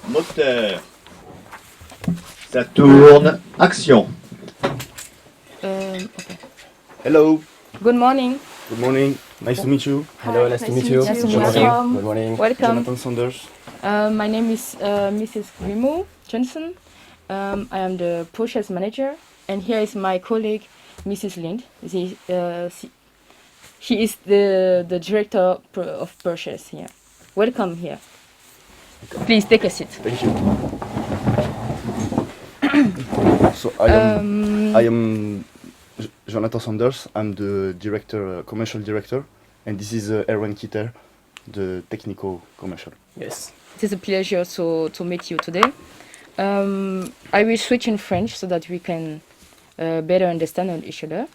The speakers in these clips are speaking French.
Moteur. Ça tourne. Action. Okay. Hello, Good morning. good morning, nice to meet you. Hello, nice to meet you. Nice to Good meet morning. you. Good morning. Welcome. Jonathan Sanders. My name is Mrs. Grimo Johnson. I am the purchase manager, and here is my colleague, Mrs. Lind. She is the director of purchase here. Welcome here. Please take a seat. Thank you. So I am Jonathan Sanders. I'm the director, commercial director, and this is Erwan Kitter, the technical commercial. Yes. It is a pleasure to meet you today. I will switch in French so that we can better understand each other.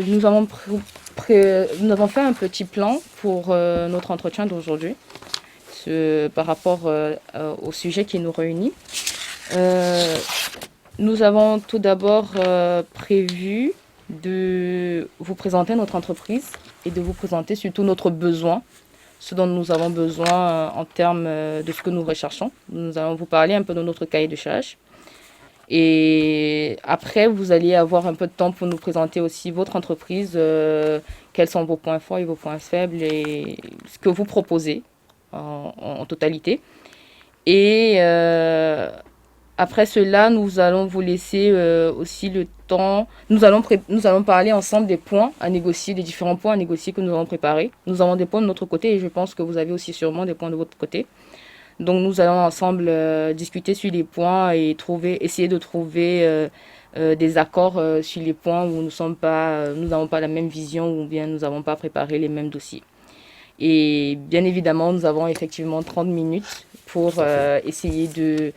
Nous avons fait un petit plan pour notre entretien d'aujourd'hui par rapport au sujet qui nous réunit. Nous avons tout d'abord prévu de vous présenter notre entreprise et de vous présenter surtout notre besoin, ce dont nous avons besoin en termes de ce que nous recherchons. Nous allons vous parler un peu de notre cahier de charges. Et après, vous allez avoir un peu de temps pour nous présenter aussi votre entreprise, quels sont vos points forts et vos points faibles et ce que vous proposez en totalité. Et après cela, nous allons vous laisser aussi le temps. Nous allons parler ensemble des points à négocier, des différents points à négocier que nous avons préparés. Nous avons des points de notre côté et je pense que vous avez aussi sûrement des points de votre côté. Donc nous allons ensemble discuter sur les points et essayer de trouver des accords sur les points où nous n'avons pas la même vision ou bien nous n'avons pas préparé les mêmes dossiers. Et bien évidemment, nous avons effectivement 30 minutes pour essayer de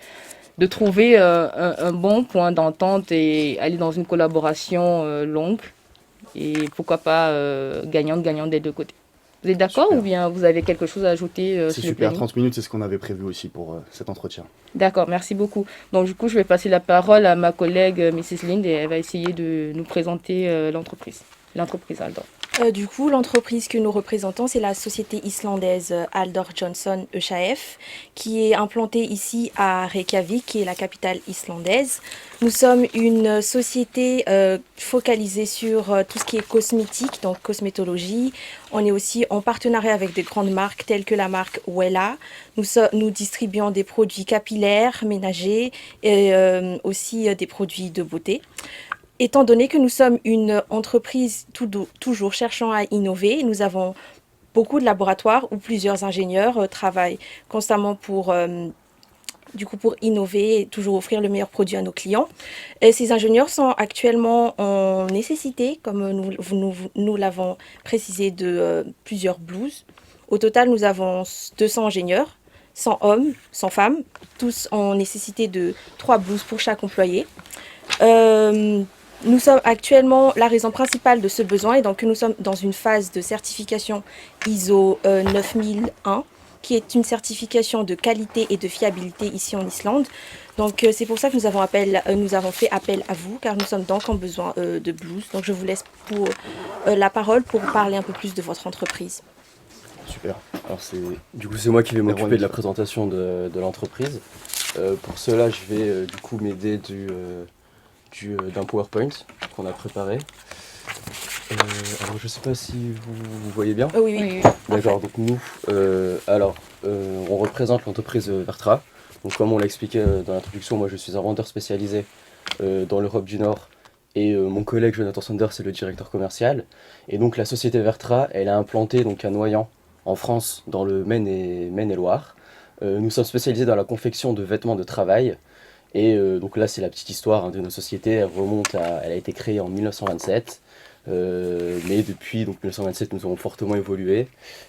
trouver un bon point d'entente et aller dans une collaboration longue et pourquoi pas gagnant des deux côtés. Vous êtes d'accord Super. ou bien vous avez quelque chose à ajouter C'est sur le super, planning? 30 minutes, c'est ce qu'on avait prévu aussi pour cet entretien. D'accord, merci beaucoup. Donc du coup, je vais passer la parole à ma collègue Mrs. Lind et elle va essayer de nous présenter l'entreprise. L'entreprise Aldor. Du coup, l'entreprise que nous représentons, c'est la société islandaise Aldor Johnson EHF, qui est implantée ici à Reykjavik, qui est la capitale islandaise. Nous sommes une société focalisée sur tout ce qui est cosmétique, donc cosmétologie. On est aussi en partenariat avec des grandes marques telles que la marque Wella. Nous distribuons des produits capillaires, ménagers et aussi des produits de beauté. Étant donné que nous sommes une entreprise toujours cherchant à innover, nous avons beaucoup de laboratoires où plusieurs ingénieurs travaillent constamment pour innover et toujours offrir le meilleur produit à nos clients. Et ces ingénieurs sont actuellement en nécessité, comme nous l'avons précisé, de plusieurs blouses. Au total, nous avons 200 ingénieurs, 100 hommes, 100 femmes, tous en nécessité de 3 blouses pour chaque employé. Nous sommes actuellement, la raison principale de ce besoin est donc que nous sommes dans une phase de certification ISO 9001, qui est une certification de qualité et de fiabilité ici en Islande. Donc c'est pour ça que nous avons fait appel à vous, car nous sommes donc en besoin de blouses. Donc je vous laisse la parole pour parler un peu plus de votre entreprise. Super. Alors Du coup, c'est moi qui vais m'occuper de la Erwan. présentation de l'entreprise. Pour cela, je vais du coup m'aider d'un PowerPoint qu'on a préparé. Alors, je sais pas si vous voyez bien. Oui. D'accord, donc nous, on représente l'entreprise Vertra. Donc comme on l'a expliqué dans l'introduction, moi je suis un vendeur spécialisé dans l'Europe du Nord et mon collègue Jonathan Sanders c'est le directeur commercial. Et donc la société Vertra, elle est implantée donc à Noyant en France, dans le Maine-et-Loire. Nous sommes spécialisés dans la confection de vêtements de travail. Et donc là c'est la petite histoire de nos sociétés, elle a été créée en 1927. Mais depuis donc 1927 nous avons fortement évolué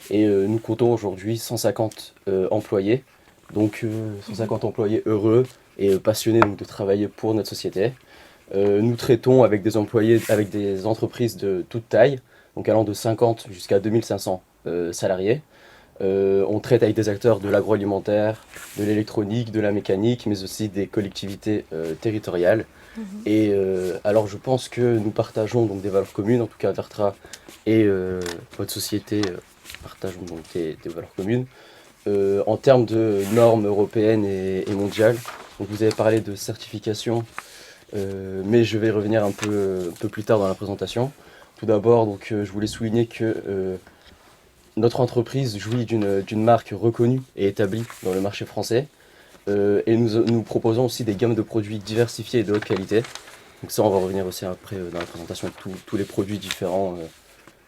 et nous comptons aujourd'hui 150 employés, donc 150 employés heureux et passionnés donc, de travailler pour notre société. Nous traitons avec des entreprises de toute taille, donc allant de 50 jusqu'à 2500 salariés. On traite avec des acteurs de l'agroalimentaire, de l'électronique, de la mécanique, mais aussi des collectivités territoriales. Et alors je pense que nous partageons donc des valeurs communes, en tout cas Vertra et votre société partageons donc des valeurs communes. En termes de normes européennes et mondiales, donc vous avez parlé de certification, mais je vais y revenir un peu plus tard dans la présentation. Tout d'abord, donc, je voulais souligner que notre entreprise jouit d'une marque reconnue et établie dans le marché français. Et nous proposons aussi des gammes de produits diversifiés et de haute qualité. Donc ça, on va revenir aussi après dans la présentation de tous les produits différents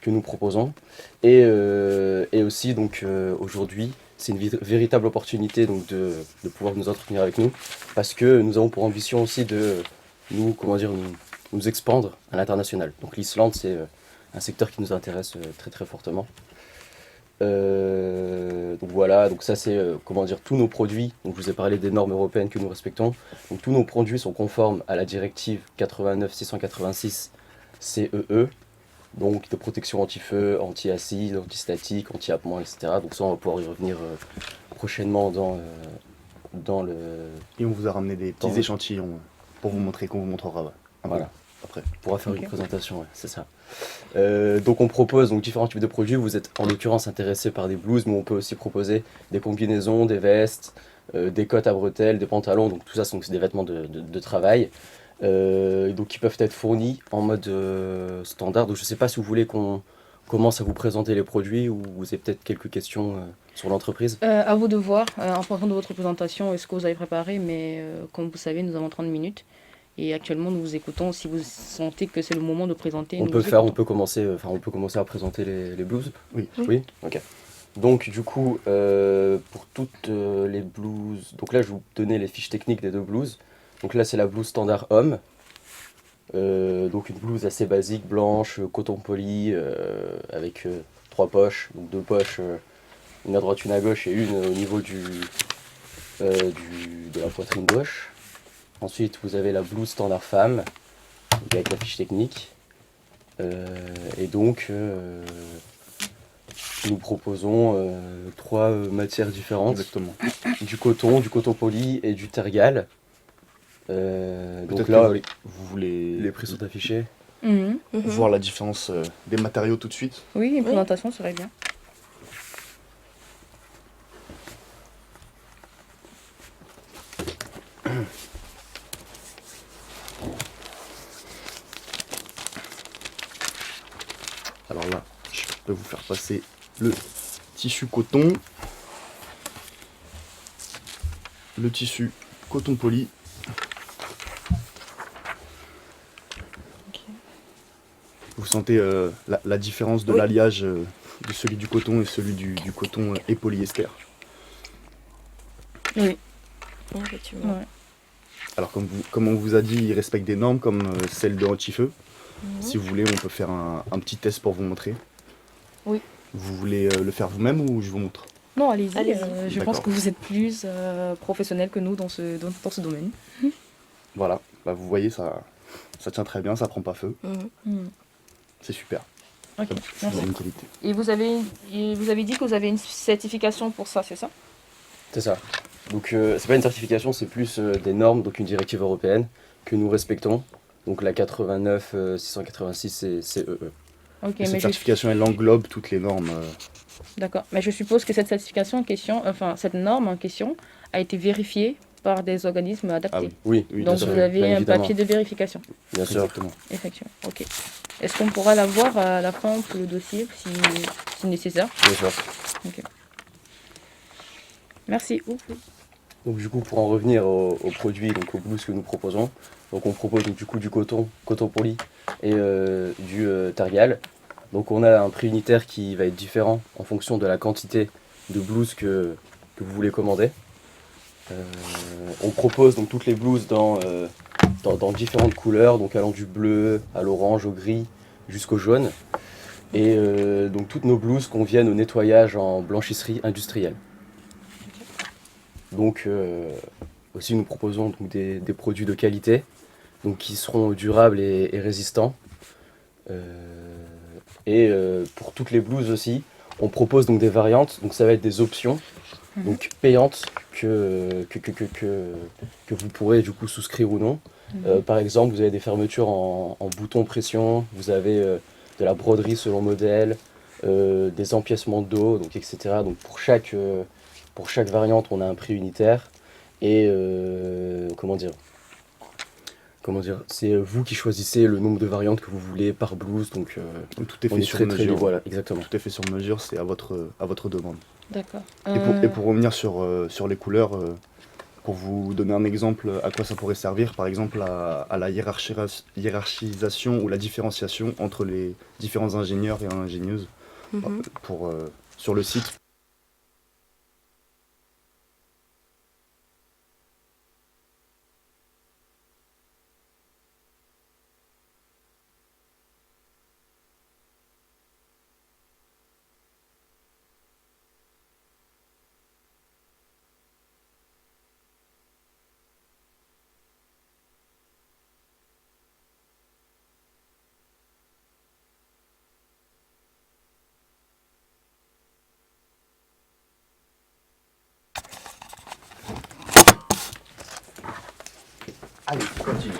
que nous proposons. Et aussi, donc, aujourd'hui, c'est une véritable opportunité donc, de pouvoir nous entretenir avec nous, parce que nous avons pour ambition aussi de nous expandre à l'international. Donc l'Islande, c'est un secteur qui nous intéresse très très fortement. Donc voilà, donc ça c'est tous nos produits. Donc je vous ai parlé des normes européennes que nous respectons. Donc tous nos produits sont conformes à la directive 89-686 CEE, donc de protection anti-feu, anti-acide, anti-statique, anti-apement, etc. Donc ça on va pouvoir y revenir prochainement dans le... Et on vous a ramené des petits échantillons pour vous montrer, qu'on vous montrera voilà. Après. On pourra faire une présentation, ouais, c'est ça. Donc on propose donc, différents types de produits. Vous êtes en l'occurrence intéressé par des blouses, mais on peut aussi proposer des combinaisons, des vestes, des cottes à bretelles, des pantalons. Donc tout ça, c'est des vêtements de travail. Donc qui peuvent être fournis en mode standard. Donc je ne sais pas si vous voulez qu'on commence à vous présenter les produits ou vous avez peut-être quelques questions sur l'entreprise. À vous de voir, en fonction de votre présentation, ce que vous avez préparé, mais comme vous savez, nous avons 30 minutes. Et actuellement, nous vous écoutons. Si vous sentez que c'est le moment de présenter, on peut commencer à présenter les blouses. Oui. Oui. Ok. Donc du coup, pour toutes les blouses, donc là je vais vous donner les fiches techniques des deux blouses. Donc là c'est la blouse standard homme. Donc une blouse assez basique, blanche, coton poli, avec 3 poches, donc 2 poches, une à droite, une à gauche et une au niveau de la poitrine gauche. Ensuite, vous avez la blouse standard femme, avec la fiche technique. Et donc, nous proposons 3 matières différentes. Exactement. Du coton poli et du tergal. Donc là, là, vous voulez les prix sont affichés. voir la différence des matériaux tout de suite. Oui, une présentation serait bien. Alors là, je peux vous faire passer le tissu coton, le tissu coton poli. Vous sentez la différence de l'alliage de celui du coton et celui du coton et polyester. Oui. Effectivement. Ouais. Alors comme on vous a dit, il respecte des normes comme celle de anti-feu. Si vous voulez, on peut faire un petit test pour vous montrer. Oui. Vous voulez le faire vous-même ou je vous montre? Non, allez-y. Allez-y. Je pense que vous êtes plus professionnel que nous dans ce domaine. Voilà, bah, vous voyez, ça tient très bien, ça prend pas feu. C'est super. Ok, C'est merci. de bonne qualité. Et vous avez dit que vous avez une certification pour ça, c'est ça? C'est ça. Donc c'est pas une certification, c'est plus des normes, donc une directive européenne que nous respectons. Donc la 89-686 CEE. Ok, Et mais cette certification, elle englobe toutes les normes. D'accord. Mais je suppose que cette certification en question, enfin cette norme en question, a été vérifiée par des organismes adaptés. Ah oui. Oui, Donc bien vous sûr, avez bien un évidemment. papier de vérification. Bien sûr. Exactement. Effectivement. Ok. Est-ce qu'on pourra l'avoir à la fin pour le dossier si nécessaire? Bien sûr. Ok. Merci. Donc du coup, pour en revenir aux produits, donc aux blouses que nous proposons, donc on propose donc, du coup du coton poli et du tergal. Donc on a un prix unitaire qui va être différent en fonction de la quantité de blouses que vous voulez commander. On propose donc toutes les blouses dans différentes couleurs, donc allant du bleu à l'orange, au gris jusqu'au jaune. Et donc toutes nos blouses conviennent au nettoyage en blanchisserie industrielle. Donc aussi nous proposons donc, des produits de qualité donc, qui seront durables et résistants. Pour toutes les blouses aussi, on propose donc des variantes, donc ça va être des options donc payantes que vous pourrez du coup souscrire ou non. Par exemple, vous avez des fermetures en bouton pression, vous avez de la broderie selon modèle, des empiècements de dos, donc, etc. Donc pour chaque variante, on a un prix unitaire. Et comment dire, c'est vous qui choisissez le nombre de variantes que vous voulez par blouse. Donc Tout est on fait est sur très très mesure. voilà, exactement. Tout est fait sur mesure, c'est à votre demande. D'accord. Et pour revenir sur les couleurs, pour vous donner un exemple à quoi ça pourrait servir, par exemple à la hiérarchisation ou la différenciation entre les différents ingénieurs et ingénieuses sur le site. Allez, continue.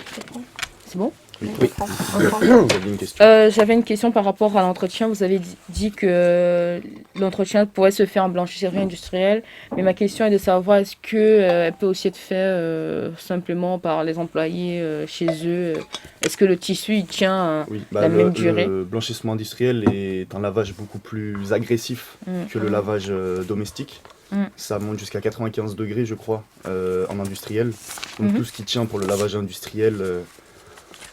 C'est bon? Oui. Vous avez une question? J'avais une question par rapport à l'entretien. Vous avez dit que l'entretien pourrait se faire en blanchisserie industrielle, mais ma question est de savoir est-ce que elle peut aussi être faite simplement par les employés chez eux. Est-ce que le tissu il tient Oui, la même durée? le blanchissement industriel est un lavage beaucoup plus agressif que le lavage domestique. Ça monte jusqu'à 95 degrés, je crois, en industriel. Donc tout ce qui tient pour le lavage industriel,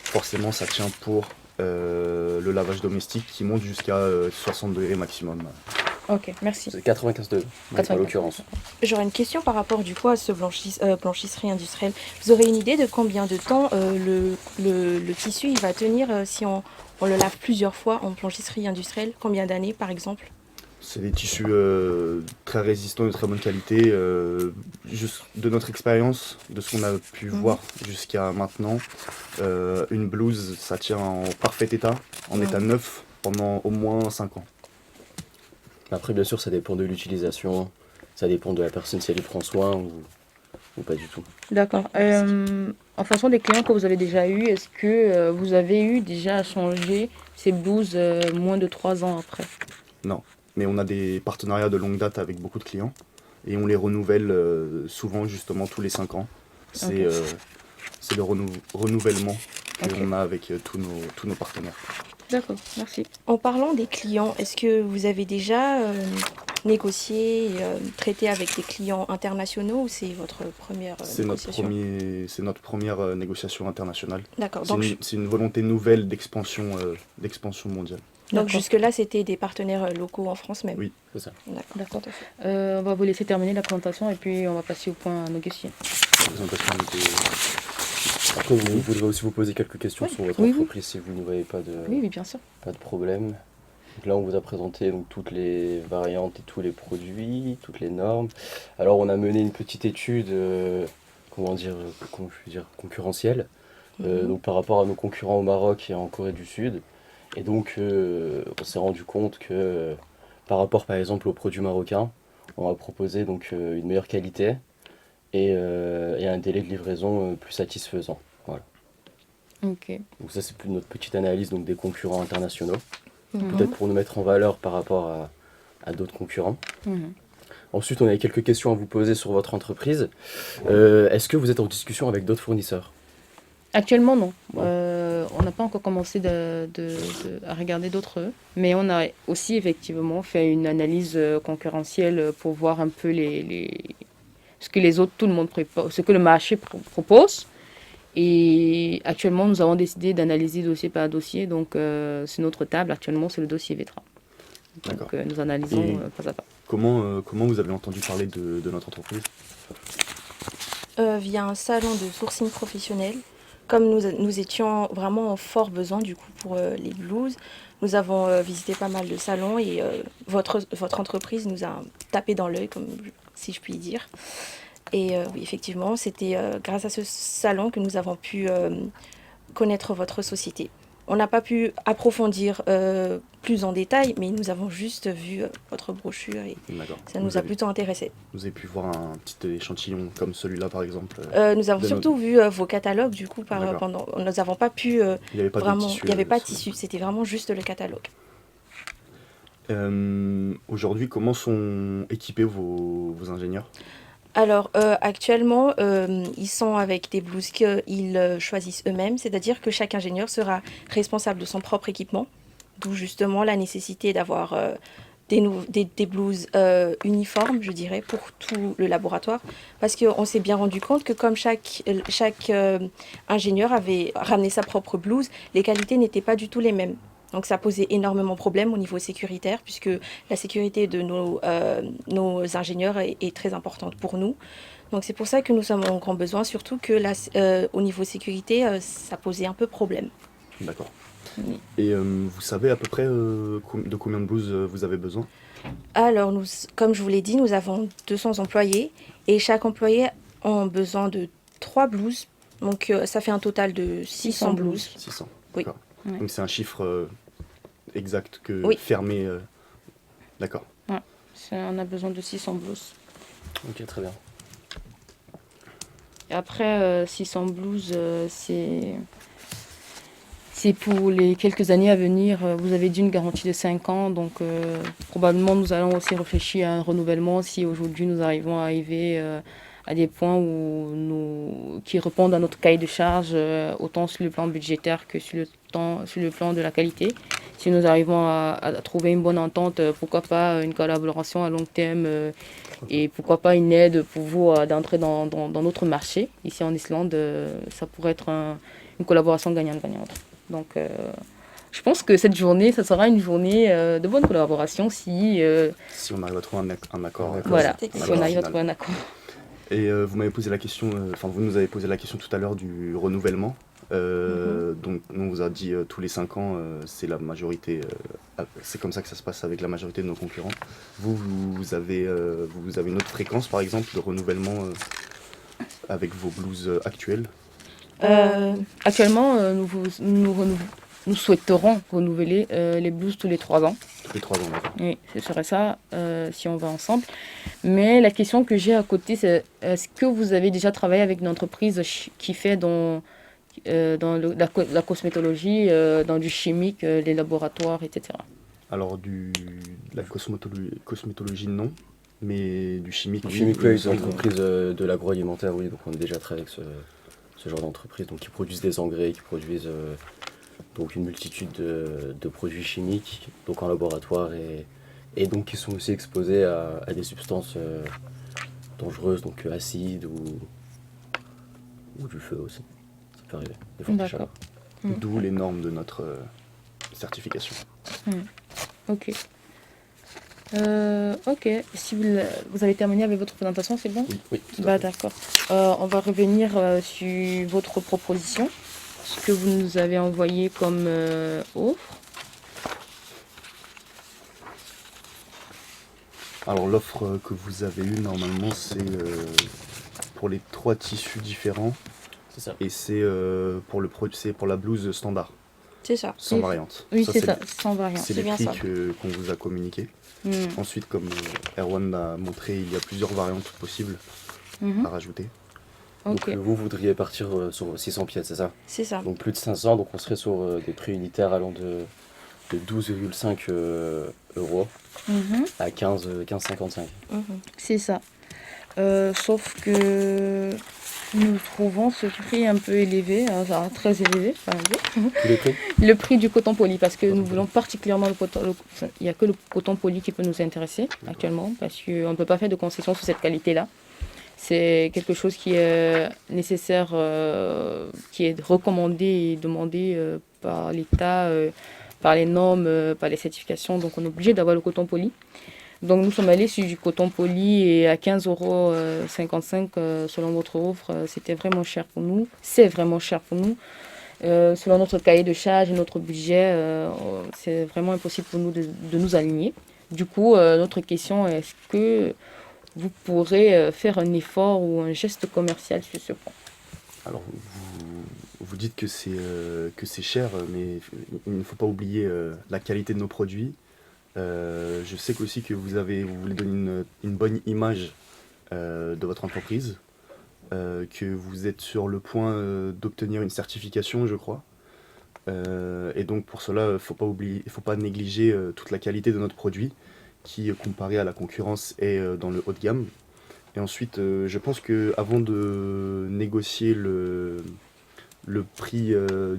forcément, ça tient pour le lavage domestique qui monte jusqu'à 60 degrés maximum. Ok, merci. C'est 95 degrés, en l'occurrence. J'aurais une question par rapport du coup à ce blanchisserie industrielle. Vous aurez une idée de combien de temps le tissu il va tenir si on le lave plusieurs fois en blanchisserie industrielle? Combien d'années par exemple? C'est des tissus très résistants, de très bonne qualité. Juste de notre expérience, de ce qu'on a pu voir jusqu'à maintenant, une blouse, ça tient en parfait état, en état neuf, pendant au moins 5 ans. Après, bien sûr, ça dépend de l'utilisation, ça dépend de la personne si elle y prend soin ou pas du tout. D'accord. En fonction des clients que vous avez déjà eus, est-ce que vous avez eu déjà à changer ces blouses moins de 3 ans après? Non, mais on a des partenariats de longue date avec beaucoup de clients et on les renouvelle souvent justement tous les 5 ans. C'est le renouvellement qu'on a avec tous nos partenaires. D'accord, merci. En parlant des clients, est-ce que vous avez déjà négocié et traité avec des clients internationaux ou c'est votre première négociation? C'est notre première négociation internationale. D'accord. C'est une volonté nouvelle d'expansion mondiale. Donc D'accord. jusque-là, c'était des partenaires locaux en France même? Oui, c'est ça. D'accord. On va vous laisser terminer la présentation et puis on va passer au point négocié. La présentation était- Après, vous voudrez aussi vous poser quelques questions sur votre entreprise si vous ne voyez pas de, Oui, bien sûr. pas de problème. Donc là, on vous a présenté donc, toutes les variantes et tous les produits, toutes les normes. Alors, on a mené une petite étude, concurrentielle, donc par rapport à nos concurrents au Maroc et en Corée du Sud. Et donc, on s'est rendu compte que par rapport, par exemple, aux produits marocains, on a proposé donc une meilleure qualité et un délai de livraison plus satisfaisant. Voilà. Ok. Donc ça, c'est plus notre petite analyse donc, des concurrents internationaux. Peut-être pour nous mettre en valeur par rapport à d'autres concurrents. Ensuite, on avait quelques questions à vous poser sur votre entreprise. Est-ce que vous êtes en discussion avec d'autres fournisseurs? Actuellement, non. On n'a pas encore commencé à regarder d'autres, mais on a aussi effectivement fait une analyse concurrentielle pour voir un peu ce que les autres, tout le monde prépare, ce que le marché propose. Et actuellement, nous avons décidé d'analyser dossier par dossier. Donc, c'est notre table. Actuellement, c'est le dossier Vetra. Donc, nous analysons pas à pas. Comment vous avez entendu parler de notre entreprise? Via un salon de sourcing professionnel. Comme nous étions vraiment en fort besoin du coup pour les blouses, nous avons visité pas mal de salons et votre entreprise nous a tapé dans l'œil, comme si je puis dire. Et oui, effectivement, c'était grâce à ce salon que nous avons pu connaître votre société. On n'a pas pu approfondir plus en détail, mais nous avons juste vu votre brochure et ça nous a plutôt intéressé. Vous avez pu voir un petit échantillon comme celui-là par exemple? Nous avons surtout vu vos catalogues du coup nous n'avons pas pu il n'y avait pas vraiment, de tissu, il n'y avait pas de tissu, c'était vraiment juste le catalogue. Aujourd'hui, comment sont équipés vos ingénieurs? Alors, actuellement, ils sont avec des blouses qu'ils choisissent eux-mêmes, c'est-à-dire que chaque ingénieur sera responsable de son propre équipement, d'où justement la nécessité d'avoir des blouses uniformes, je dirais, pour tout le laboratoire, parce qu'on s'est bien rendu compte que comme chaque ingénieur avait ramené sa propre blouse, les qualités n'étaient pas du tout les mêmes. Donc ça posait énormément de problèmes au niveau sécuritaire, puisque la sécurité de nos ingénieurs est très importante pour nous. Donc c'est pour ça que nous sommes en grand besoin, surtout que au niveau sécurité, ça posait un peu problème. D'accord. Oui. Et vous savez à peu près de combien de blouses vous avez besoin? Alors, comme je vous l'ai dit, nous avons 200 employés et chaque employé a besoin de 3 blouses. Donc ça fait un total de 600 blouses. 600. Oui. D'accord. Ouais. Donc c'est un chiffre exact que Oui. fermé. D'accord. On a besoin de 600 blouses. Ok, très bien. Et après, 600 blouses, c'est pour les quelques années à venir. Vous avez dit une garantie de 5 ans, donc probablement nous allons aussi réfléchir à un renouvellement si aujourd'hui nous arrivons à arriver à des points qui répondent à notre cahier de charge, autant sur le plan budgétaire que sur le plan de la qualité. Si nous arrivons à trouver une bonne entente, pourquoi pas une collaboration à long terme et pourquoi pas une aide pour vous d'entrer dans notre marché. Ici en Islande, ça pourrait être une collaboration gagnante-gagnante. Donc, je pense que cette journée, ça sera une journée de bonne collaboration si Si on arrive à trouver un accord. voilà, c'est si on arrive à final. trouver un accord. Et vous m'avez posé la question, vous nous avez posé la question tout à l'heure du renouvellement. Donc on vous a dit tous les 5 ans, c'est la majorité, c'est comme ça que ça se passe avec la majorité de nos concurrents. Vous avez une autre fréquence par exemple de renouvellement avec vos blouses actuelles? Actuellement, nous souhaiterons renouveler les blouses tous les 3 ans. Tous les 3 ans, d'accord. Oui, ce serait ça si on va ensemble. Mais la question que j'ai à côté, c'est est-ce que vous avez déjà travaillé avec une entreprise qui fait dans la cosmétologie, dans du chimique, les laboratoires, etc. Alors de la cosmétologie non, mais du chimique oui. Chimique, oui, les entreprises de l'agroalimentaire, oui, donc on a déjà travaillé avec ce genre d'entreprise, donc qui produisent des engrais, qui produisent donc une multitude de produits chimiques, donc en laboratoire, et donc qui sont aussi exposés à des substances dangereuses, donc acides ou du feu aussi. Ça peut arriver, des fortes D'accord. chaleurs. D'où les normes de notre certification. Ok. Ok. Si vous avez terminé avec votre présentation, c'est bon? Oui, tout à Bah, fait. d'accord. On va revenir sur votre proposition, ce que vous nous avez envoyé comme offre. Alors l'offre que vous avez eue normalement c'est pour les 3 tissus différents C'est ça. et c'est pour la blouse standard, C'est ça. sans Oui. variante. Oui, Ça, c'est ça, sans variante. C'est C'est les bien prix ça. qu'on vous a communiqués. Hmm. Ensuite, comme Erwan l'a montré, il y a plusieurs variantes possibles Mhm. à rajouter. Ok. Donc vous voudriez partir sur 600 pièces, c'est ça? C'est ça. Donc plus de 500, donc on serait sur des prix unitaires allant de 12,5 euros Mhm. à 15,55. Mhm. C'est ça. Sauf que nous trouvons ce prix un peu élevé, enfin, très élevé, enfin, Tous les prix? le prix du coton poli, parce que Coton nous poli. voulons particulièrement il n'y a que le coton poli qui peut nous intéresser actuellement, parce qu'on ne peut pas faire de concession sur cette qualité-là. C'est quelque chose qui est nécessaire, qui est recommandé et demandé par l'État, par les normes, par les certifications. Donc on est obligé d'avoir le coton poli. Donc nous sommes allés sur du coton poli et à 15,55 € selon votre offre, c'était vraiment cher pour nous. C'est vraiment cher pour nous. Selon notre cahier de charge et notre budget, c'est vraiment impossible pour nous de nous aligner. Du coup, notre question est est-ce que vous pourrez faire un effort ou un geste commercial sur ce point? Alors vous dites que c'est cher, mais il ne faut pas oublier la qualité de nos produits. Je sais aussi que vous voulez donner une bonne image de votre entreprise, que vous êtes sur le point d'obtenir une certification, je crois. Et donc pour cela, faut pas négliger toute la qualité de notre produit qui, comparé à la concurrence, est dans le haut de gamme. Et ensuite, je pense que avant de négocier le prix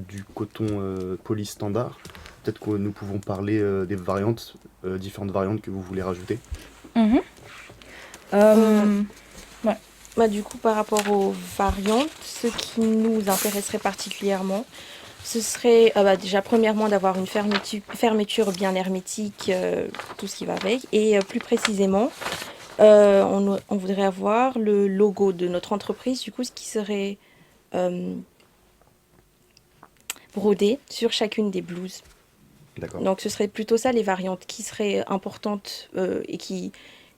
du coton poli standard, peut-être que nous pouvons parler des variantes, différentes variantes que vous voulez rajouter. Mhm. Euh, Du coup, par rapport aux variantes, ce qui nous intéresserait particulièrement, ce serait déjà premièrement d'avoir une fermeture bien hermétique, tout ce qui va avec. Et plus précisément, on voudrait avoir le logo de notre entreprise, du coup, ce qui serait brodé sur chacune des blouses. D'accord. Donc ce serait plutôt ça les variantes qui seraient importantes et qui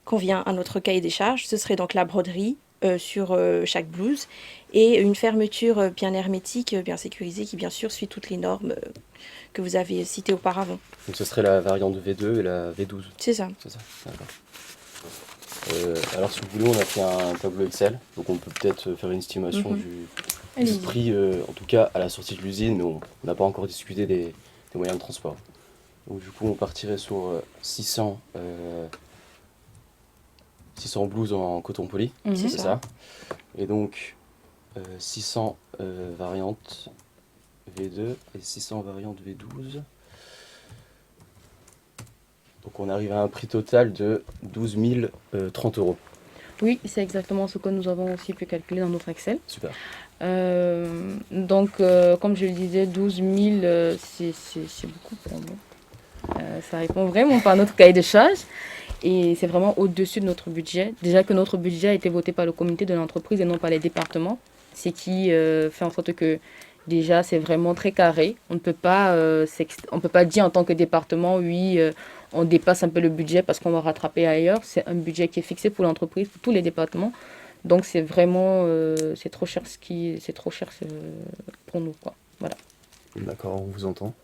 convient à notre cahier des charges. Ce serait donc la broderie sur chaque blouse et une fermeture bien hermétique, bien sécurisée qui bien sûr suit toutes les normes que vous avez citées auparavant. Donc ce serait la variante V2 et la V12. C'est ça. C'est ça, d'accord. Alors si vous voulez, on a fait un tableau Excel, donc on peut peut-être faire une estimation Mhm. du Allez-y. prix, en tout cas à la sortie de l'usine, mais on n'a pas encore discuté des moyens de transport. Donc du coup on partirait sur 600 blouses en coton poli, Mhm. C'est c'est ça. ça. Et donc 600 variantes V2 et 600 variantes V12. Donc on arrive à un prix total de 12 030 €. Oui, c'est exactement ce que nous avons aussi pu calculer dans notre Excel. Super. Donc, comme je le disais, 12 000, c'est beaucoup pour nous. Ça répond vraiment pas à notre cahier de charges et c'est vraiment au-dessus de notre budget. Déjà que notre budget a été voté par le comité de l'entreprise et non par les départements, ce qui fait en sorte que déjà c'est vraiment très carré. On ne peut pas, on peut pas dire en tant que département, oui, on dépasse un peu le budget parce qu'on va rattraper ailleurs. C'est un budget qui est fixé pour l'entreprise, pour tous les départements. Donc c'est vraiment, c'est trop cher pour nous, quoi. Voilà. D'accord, on vous entend.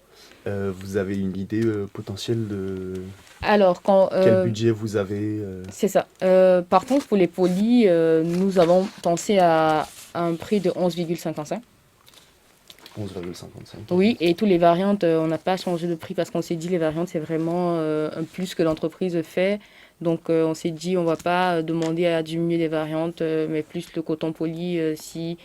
Vous avez une idée potentielle de Alors, quel budget vous avez c'est ça. Par contre, pour les polis, nous avons pensé à un prix de 11,55. 11,55. Oui, et tous les variantes, on n'a pas changé de prix parce qu'on s'est dit les variantes, c'est vraiment un plus que l'entreprise fait. Donc, on s'est dit, on va pas demander à diminuer les variantes, mais plus le coton poli si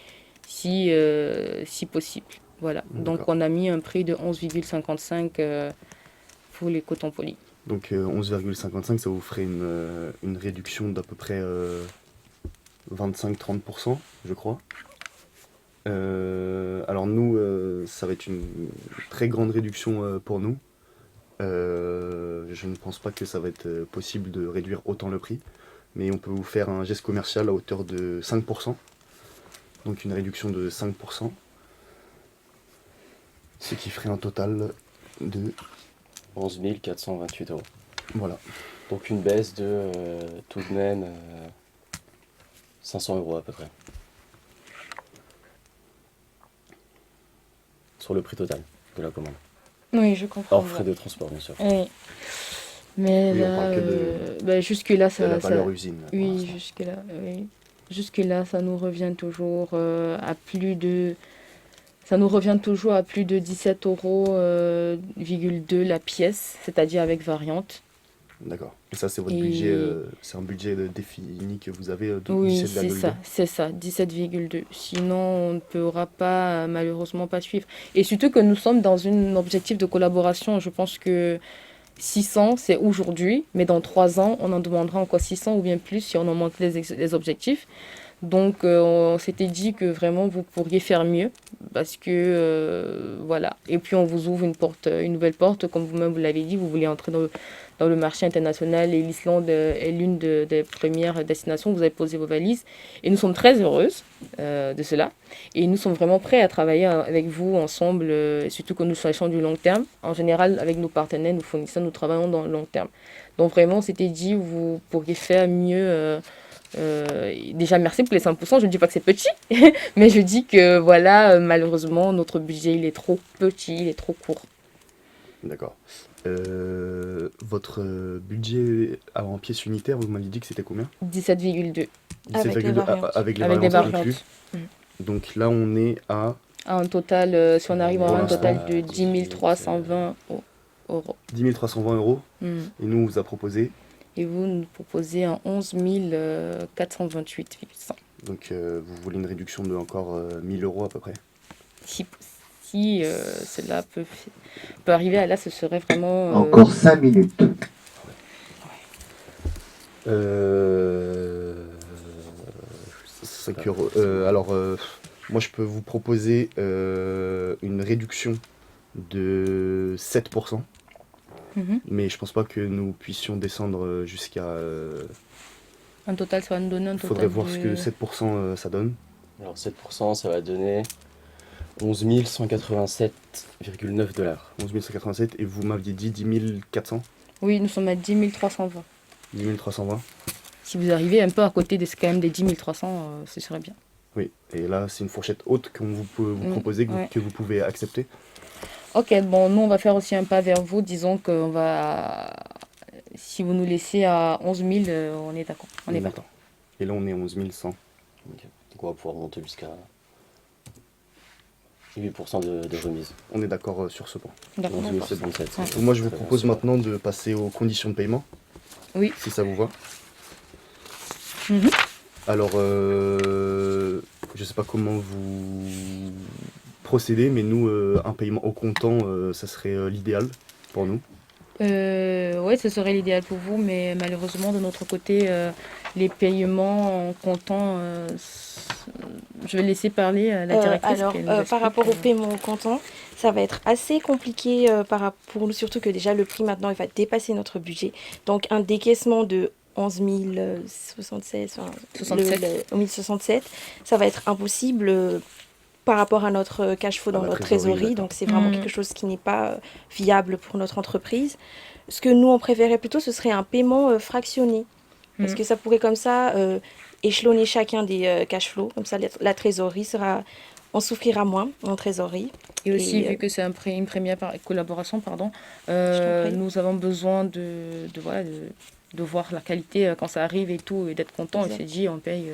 possible. Voilà. Donc, D'accord. on a mis un prix de 11,55 pour les cotons polis. Donc 11,55, ça vous ferait une réduction d'à peu près 25-30%, je crois. Alors nous, ça va être une très grande réduction pour nous. Je ne pense pas que ça va être possible de réduire autant le prix, mais on peut vous faire un geste commercial à hauteur de 5%, donc une réduction de 5%, ce qui ferait un total de... 11 428 €. Voilà. Donc une baisse de tout de même 500 € à peu près. Sur le prix total de la commande. Oui, je comprends. Hors frais de transport, bien sûr. Oui. Mais Oui, on là, parle que jusque-là, de la valeur usine. Pour oui, l'instant. jusque-là, oui. Jusque-là, ça nous revient toujours à plus de... Ça nous revient toujours à plus de 17 €,2 la pièce, c'est-à-dire avec variante. D'accord. Et ça, c'est votre Et- budget, c'est un budget défini que vous avez de Oui, 17,2. c'est ça, 17,2. Sinon, on ne pourra pas, malheureusement, pas suivre. Et surtout que nous sommes dans un objectif de collaboration. Je pense que 600, c'est aujourd'hui, mais dans 3 ans, on en demandera encore 600 ou bien plus si on augmente les objectifs. Donc, on s'était dit que vraiment, vous pourriez faire mieux parce que, voilà. Et puis, on vous ouvre une nouvelle porte. Comme vous-même vous l'avez dit, vous voulez entrer dans le marché international et l'Islande est l'une des premières destinations où vous avez posé vos valises. Et nous sommes très heureuses de cela. Et nous sommes vraiment prêts à travailler avec vous ensemble, surtout que nous cherchons du long terme. En général, avec nos partenaires, nos fournisseurs, nous travaillons dans le long terme. Donc, vraiment, on s'était dit, vous pourriez faire mieux. Déjà, merci pour les 5%. Je ne dis pas que c'est petit, mais je dis que voilà, malheureusement, notre budget, il est trop petit, il est trop court. D'accord. Votre budget en pièces unitaires, vous m'avez dit que c'était combien? 17,2 Avec les 17,2 variantes. avec les avec des variantes variantes. inclus. Donc là, on est à Un total, si on arrive à Pour un l'instant, total de 10 320 euros. 10 320 euros. Mhm. Et nous, on vous a proposé. Et vous nous proposez un 11 428,1. Donc, vous voulez une réduction de encore 1000 euros à peu près. Si cela peut arriver à là, ce serait vraiment... Encore 5 minutes. Moi, je peux vous proposer une réduction de 7%. Mais je pense pas que nous puissions descendre jusqu'à... Un total, ça va nous donner un Il total faudrait voir de... ce que 7% ça donne. Alors 7%, ça va donner 11 187,9 $. 11 187 et vous m'aviez dit 10 400. Oui, nous sommes à 10 320. 10 320. Si vous arrivez un peu à côté des, quand même des 10 300, ce serait bien. Oui, et là c'est une fourchette haute qu'on vous peut vous proposer, ouais. que vous pouvez accepter. Ok, bon, nous on va faire aussi un pas vers vous. Disons qu'on va... Si vous nous laissez à 11 000, on est d'accord. On est d'accord. Et là on est à 11 100. Okay. Donc on va pouvoir monter jusqu'à 8% de remise. On est d'accord sur ce point. D'accord. 11 077. Ouais. Donc moi je vous propose maintenant de passer aux conditions de paiement. Oui. Si ça vous va. Mhm. Alors, je sais pas comment vous procédez, mais nous, un paiement au comptant, ça serait l'idéal pour nous. Oui, ce serait l'idéal pour vous, mais malheureusement, de notre côté, les paiements en comptant, je vais laisser parler la directrice. Alors, qu'elle nous par explique, rapport au paiement au comptant, ça va être assez compliqué pour nous, surtout que déjà le prix maintenant, il va dépasser notre budget. Donc, un décaissement de 11 076, enfin, 1067, ça va être impossible par rapport à notre cash flow dans la notre trésorerie, trésorerie. d'accord. Donc, c'est vraiment quelque chose qui n'est pas viable pour notre entreprise. Ce que nous, on préférait plutôt, ce serait un paiement fractionné. Parce que ça pourrait comme ça échelonner chacun des cash flows. Comme ça, la trésorerie sera... On souffrira moins en trésorerie. Et aussi, Et, vu que c'est une première collaboration, prie. nous avons besoin de voir la qualité quand ça arrive et tout, et d'être content. Exact. Et c'est dit, on paye.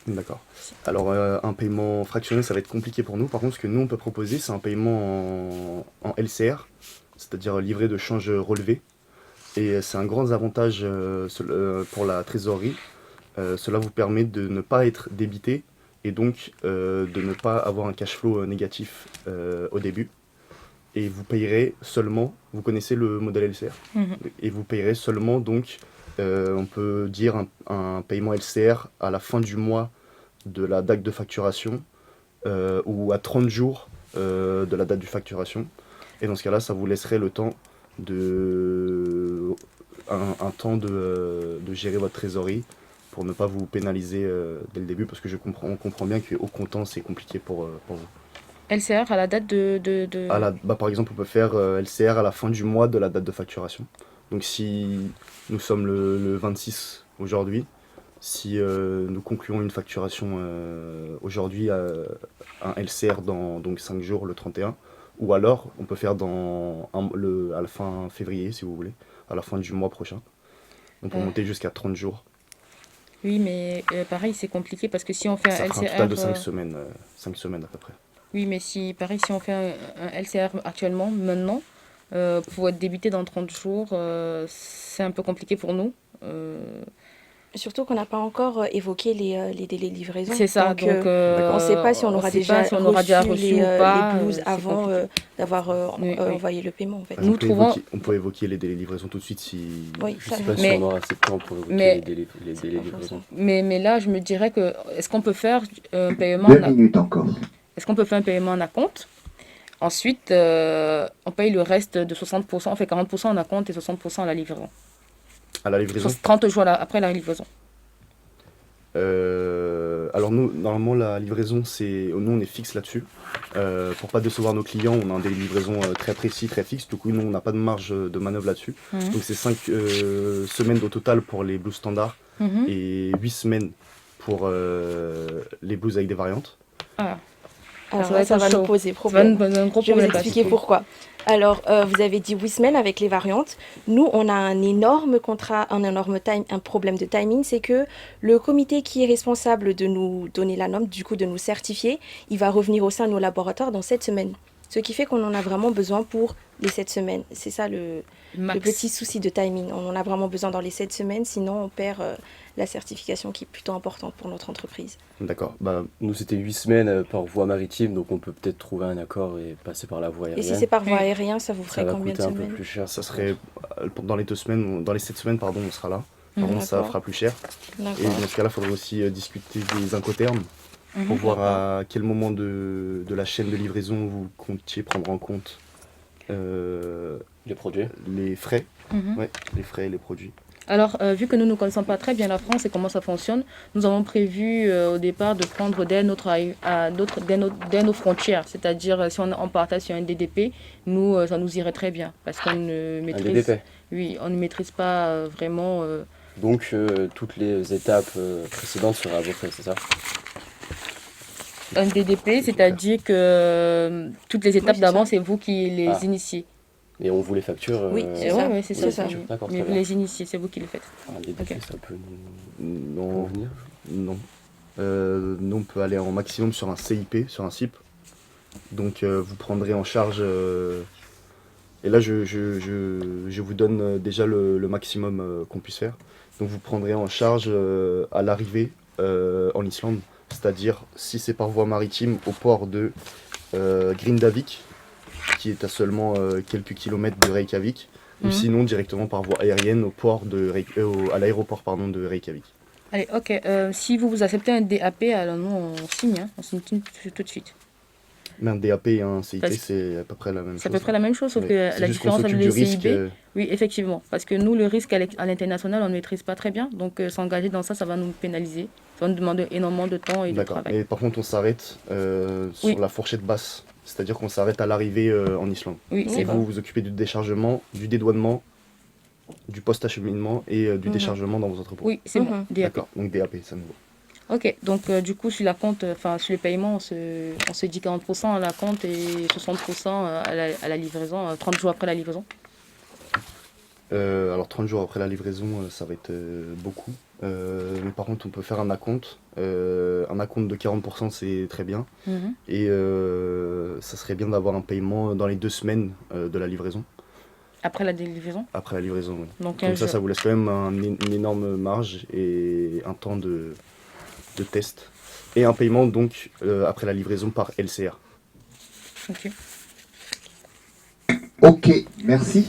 D'accord. Alors, un paiement fractionné, ça va être compliqué pour nous. Par contre, ce que nous, on peut proposer, c'est un paiement en LCR, c'est-à-dire livret de change relevé. Et c'est un grand avantage pour la trésorerie. Cela vous permet de ne pas être débité et donc de ne pas avoir un cash flow négatif au début. Et vous payerez seulement, vous connaissez le modèle LCR, et vous payerez seulement donc, on peut dire un paiement LCR à la fin du mois de la date de facturation ou à 30 jours de la date de facturation. Et dans ce cas-là, ça vous laisserait le temps un temps de gérer votre trésorerie pour ne pas vous pénaliser dès le début, parce que on comprend bien qu'au comptant, c'est compliqué pour vous. LCR à la date de... Par exemple, on peut faire LCR à la fin du mois de la date de facturation. Donc si nous sommes le 26 aujourd'hui, si nous concluons une facturation aujourd'hui, un LCR dans donc 5 jours, le 31, ou alors on peut faire à la fin février, si vous voulez, à la fin du mois prochain. On peut monter jusqu'à 30 jours. Oui, mais pareil, c'est compliqué parce que si on fait Ça un fera LCR... un total de 5 semaines, 5 semaines à peu près. Oui, mais si on fait un LCR actuellement, maintenant, pour être débité dans 30 jours, c'est un peu compliqué pour nous. Surtout qu'on n'a pas encore évoqué les délais de livraison. C'est ça, donc on ne sait pas si on aura déjà reçu ou pas, les blues c'est avant compliqué. d'avoir Oui. envoyé le paiement. En fait. Nous trouvons- On peut évoquer les délais de livraison tout de suite si... Oui, Je ça sais va. pas si Mais- on aura assez de temps pour évoquer mais- les délais de livraison. Mais là, je me dirais que est-ce qu'on peut faire un paiement 2 minutes encore. Est-ce qu'on peut faire un paiement en acompte? Ensuite, on paye le reste de 60%, on fait 40% en acompte et 60% à la livraison. À la livraison. 30 jours après la livraison. Alors nous, normalement la livraison, nous on est fixe là-dessus. Pour pas décevoir nos clients, on a un délai de livraison très précis, très fixe. Du coup, nous on n'a pas de marge de manœuvre là-dessus. Donc c'est 5 semaines au total pour les blues standards et 8 semaines pour les blues avec des variantes. Ah. Alors va là, être ça va chaud. nous poser Ça va problème. nous poser un gros Je vais vous problème. expliquer pourquoi. Alors, vous avez dit 8 semaines avec les variantes. Nous, on a un énorme contrat, un problème de timing, c'est que le comité qui est responsable de nous donner la norme, du coup de nous certifier, il va revenir au sein de nos laboratoires dans 7 semaines. Ce qui fait qu'on en a vraiment besoin pour les 7 semaines. C'est ça le petit souci de timing. On en a vraiment besoin dans les 7 semaines, sinon on perd la certification qui est plutôt importante pour notre entreprise. D'accord. Bah, Nous, c'était 8 semaines par voie maritime, donc on peut peut-être trouver un accord et passer par la voie Et aérienne. si c'est par voie Oui. aérienne, ça vous Ça ferait va combien de coûter un peu semaines? plus cher. ça serait dans les 2 semaines, dans les 7 semaines, pardon, on sera là. Par contre, ça D'accord. fera plus cher. Et D'accord. dans ce cas-là, il faudrait aussi discuter des incoterms pour voir à quel moment de la chaîne de livraison vous comptiez prendre en compte Les produits. les frais. Mhm. Ouais, les frais et les produits. Alors, vu que nous ne connaissons pas très bien la France et comment ça fonctionne, nous avons prévu au départ de prendre dès nos frontières. C'est-à-dire, si on partait sur un DDP, nous, ça nous irait très bien. Parce qu'on ne Un maîtrise, DDP. oui, on ne maîtrise pas vraiment. Donc, toutes les étapes précédentes seraient à vos frais, c'est ça? Un DDP, c'est-à-dire que toutes les étapes c'est d'avant, ça. c'est vous qui les Ah. initiez. Et on vous les facture. Oui, Et c'est ça. ouais, c'est vous ça. les ça. facture. D'accord, Mais très vous bien. les initiez, c'est vous qui les faites. Un DDP, Ok. ça peut nous Non, convenir. non. Nous, on peut aller en maximum sur un CIP, sur un CIP. Donc, vous prendrez en charge. Et là, je vous donne déjà le maximum qu'on puisse faire. Donc, vous prendrez en charge à l'arrivée en Islande. C'est-à-dire, si c'est par voie maritime, au port de Grindavik, qui est à seulement quelques kilomètres de Reykjavik, ou Mhm. sinon directement par voie aérienne au port à l'aéroport pardon, de Reykjavik. Allez, ok. Si vous acceptez un DAP, alors nous, on signe. On signe tout de suite. Mais un DAP et un CIT, Parce que c'est à peu près la même chose. C'est à peu près la même chose, sauf Oui. que C'est la juste qu'on différence avec s'occupe les du risque. CIB, oui, effectivement. Parce que nous, le risque à l'international, on ne maîtrise pas très bien. Donc, s'engager dans ça, ça va nous pénaliser. Ça va nous demander énormément de temps et de D'accord. travail. Et par contre, on s'arrête sur Oui. la fourchette basse. C'est-à-dire qu'on s'arrête à l'arrivée en Islande. Oui, c'est Et bon. vous vous occupez du déchargement, du dédouanement, du post-acheminement et du Mhm. déchargement dans vos entrepôts. Oui, c'est bon. DAP. D'accord. Donc DAP, ça nous va. Ok, donc du coup, sur la compte, enfin, sur le paiement, on se dit 40% à la compte et 60% à la livraison, 30 jours après la livraison. Alors 30 jours après la livraison, ça va être beaucoup. Mais par contre, on peut faire un acompte. Un acompte de 40%, c'est très bien. Mhm. Et ça serait bien d'avoir un paiement dans les 2 semaines de la livraison. Après la livraison. Après la livraison, oui. Donc, Comme 15 ça, jours. ça vous laisse quand même une énorme marge et un temps de test. Et un paiement donc après la livraison par LCR. Ok. Ok, merci.